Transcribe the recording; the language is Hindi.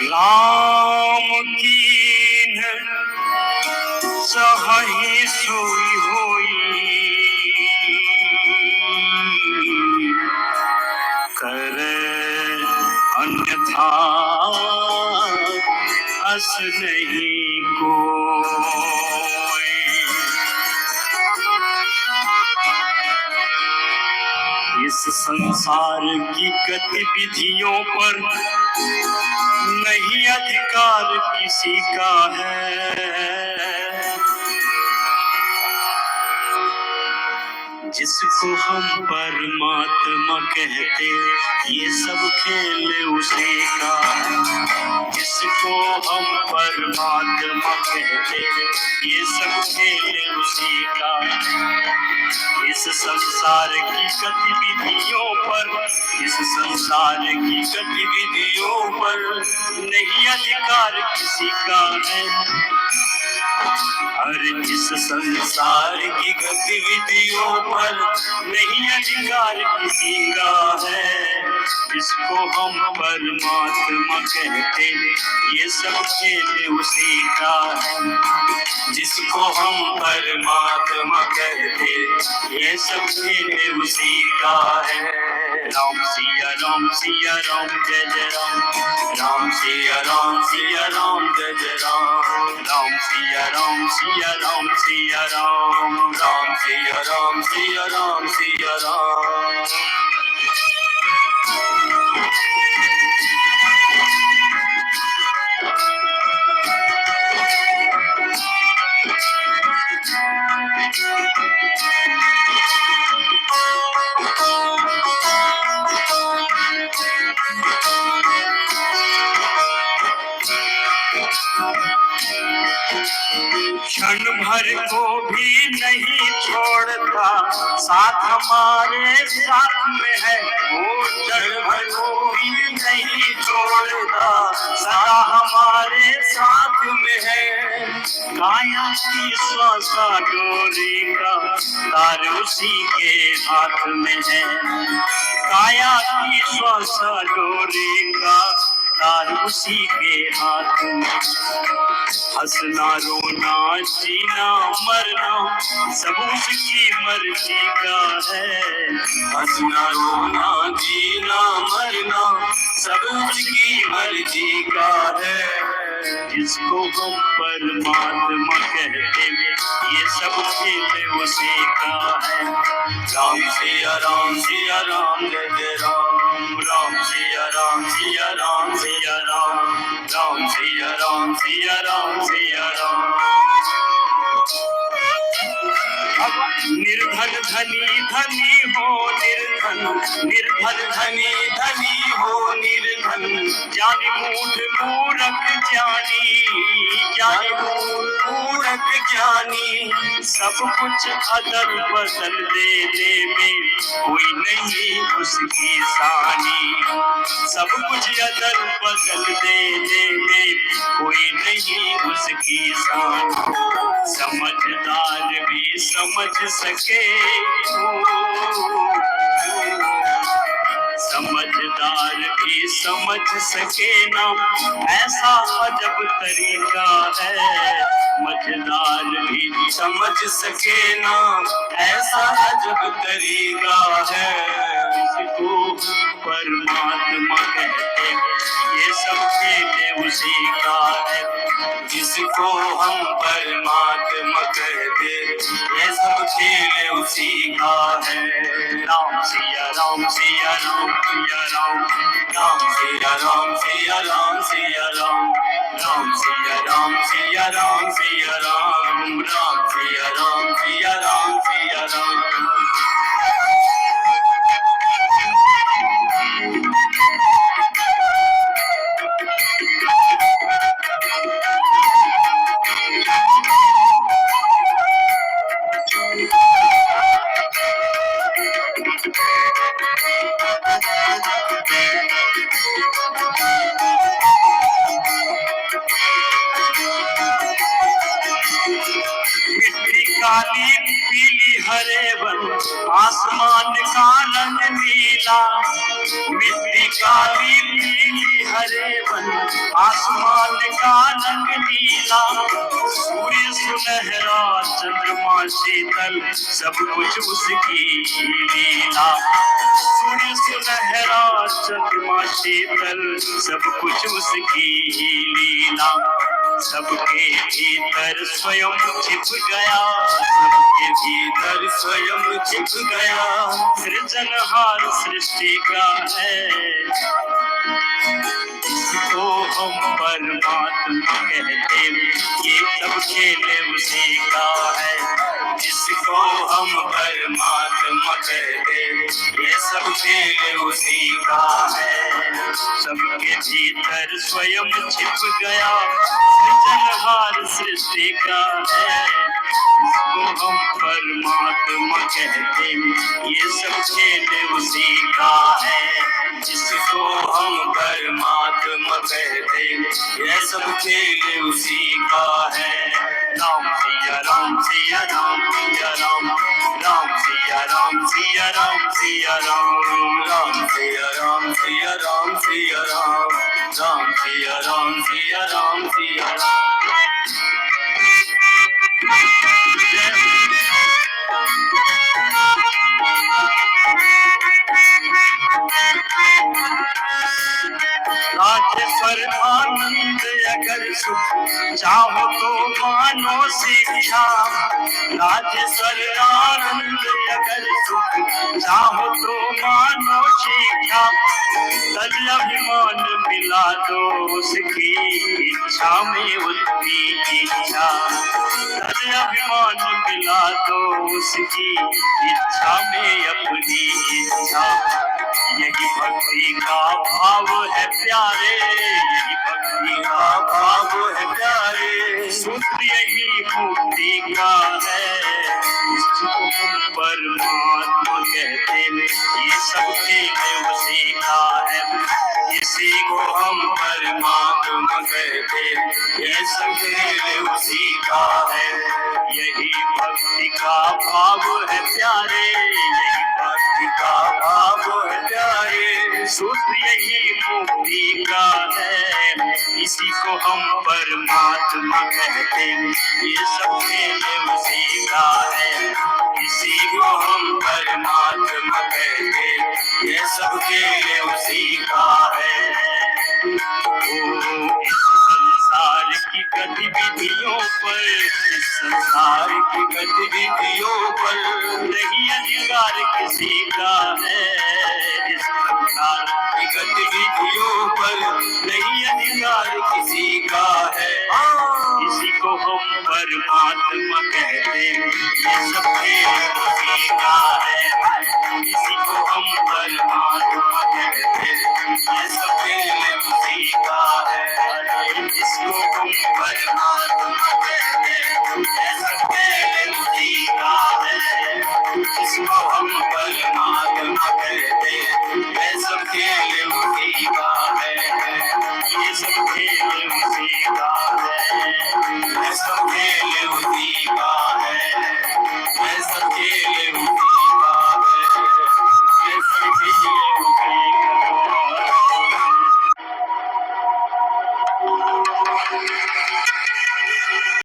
राम कीन सही सोई होई, करे अन्यथा हस नहीं कोई। इस संसार की गतिविधियों पर नहीं अधिकार किसी का है। जिसको हम परमात्मा कहते ये सब खेल उसी का है। जिसको हम परमात्मा कहते ये सब खेल उसी का है। इस संसार की गतिविधियों पर, इस संसार की गतिविधियों पर नहीं अधिकार किसी का है। और इस संसार की गतिविधियों पर नहीं अधिकार किसी का है। जिसको हम परमात्मा कहते ये सब खेल उसी का है। जिसको हम परमात्मा कहते ये सब खेल उसी का है। राम सिया राम सिया राम जय जय राम, राम सिया राम सिया राम जय जय राम, राम सिया राम सिया राम सिया राम, राम सिया राम सिया राम सिया राम। क्षण भर को भी नहीं छोड़ता, साथ हमारे साथ में है वो। क्षण भर को भी नहीं छोड़ता, सदा हमारे साथ में है। काया की श्वासा डोरी का तार उसी के हाथ में है। काया की श्वासा डोरी का तार उसी के हाथ में। हंसना रोना जीना मरना सब उसकी मर्जी का है। हंसना रोना जीना मरना सब उसकी मर्जी का है। जिसको हम परमात्मा कहते ये सब खेल उसी का है। राम सिया राम जय जय राम, राम सिया राम सिया राम सिया राम, राम सिया राम सिया राम सिया राम। निर्धन धनी धनी हो निर्धन, निर्धन धनी धनी हो निर्धन। ज्ञानी मूढ़ मूरख ज्ञानी, ज्ञानी मूरख ज्ञानी। सब कुछ अदल बदल देने में कोई नहीं उसकी सानी। सब कुछ अदल बदल देने में कोई नहीं उसकी सानी। समझदार भी समझ सके, समझदार भी समझ सके ना ऐसा अजब तरीका है। समझदार भी समझ सके ना ऐसा अजब तरीका है। जिसको परमात्मा कहते ये सब खेल उसी का है। जिसको हम परमात्मा कहते ये सब खेल उसी का है। राम सिया राम सिया राम सिया राम, राम सिया राम सिया राम सिया राम, राम सिया राम सिया राम सिया राम, राम सिया राम सिया राम सिया राम। आसमान का रंग नीला, मिट्टी काली पीली हरे वन। आसमान का रंग नीला, सूर्य सुनहरा चंद्रमा शीतल, सब कुछ उसकी लीला। सूर्य सुनहरा चंद्रमा शीतल, सब कुछ उसकी लीला। सबके भीतर स्वयं छिप गया, सबके भीतर स्वयं छिप गया। सृजनहार सृष्टि का है, इसको हम परमात्मा कहते, ये सब खेल उसी का है। जिसको हम परमात्मा कहते, ये सब खेल उसी का है। सबके भीतर स्वयं छिप गया, सृजनहार सृष्टि का है। इसको हम परमात्मा कहते, ये सब खेल उसी का है। जिसको हम परमात्मा कहते, ये सब खेल उसी का है। राम सिया राम सिया राम सिया राम, राम सिया राम सिया राम सिया राम, राम सिया राम सिया राम सिया राम, राम सिया राम सिया राम सिया राम। राजेश्वर आनंद अगर सुख चाहो तो मानो शिक्षा। राजेश्वर आनंद अगर सुख चाहो तो मानो शिक्षा। तज अभिमान मिला दो उसकी इच्छा में उसकी इच्छा। तज अभिमान मिला दो उसकी इच्छा में अपनी इच्छा। यही भक्ति का भाव है प्यारे, यही भक्ति का भाव है प्यारे। सूत्र यही मुक्ति का है, इसको हम परमात्मा कहते, ये सब खेल उसी का है। इसी को हम परमात्मा कहते, ये सब खेल उसी का है। यही भक्ति का भाव है प्यारे, यही भक्ति का भाव है प्यारे। सूत्र यही मुक्ति का है, इसी को हम परमात्मा कहते, ये सब खेल उसी का है। इसी को हम परमात्मा कहते, ये सब खेल उसी का है। ओ इस संसार की गतिविधियों पर, इस संसार की गतिविधियों पर नहीं अधिकार किसी का है। इस संसार की गतिविधियों पर नहीं अधिकार किसी का है। इसी को हम परमात्मा कहते, ये सब खेल उसी का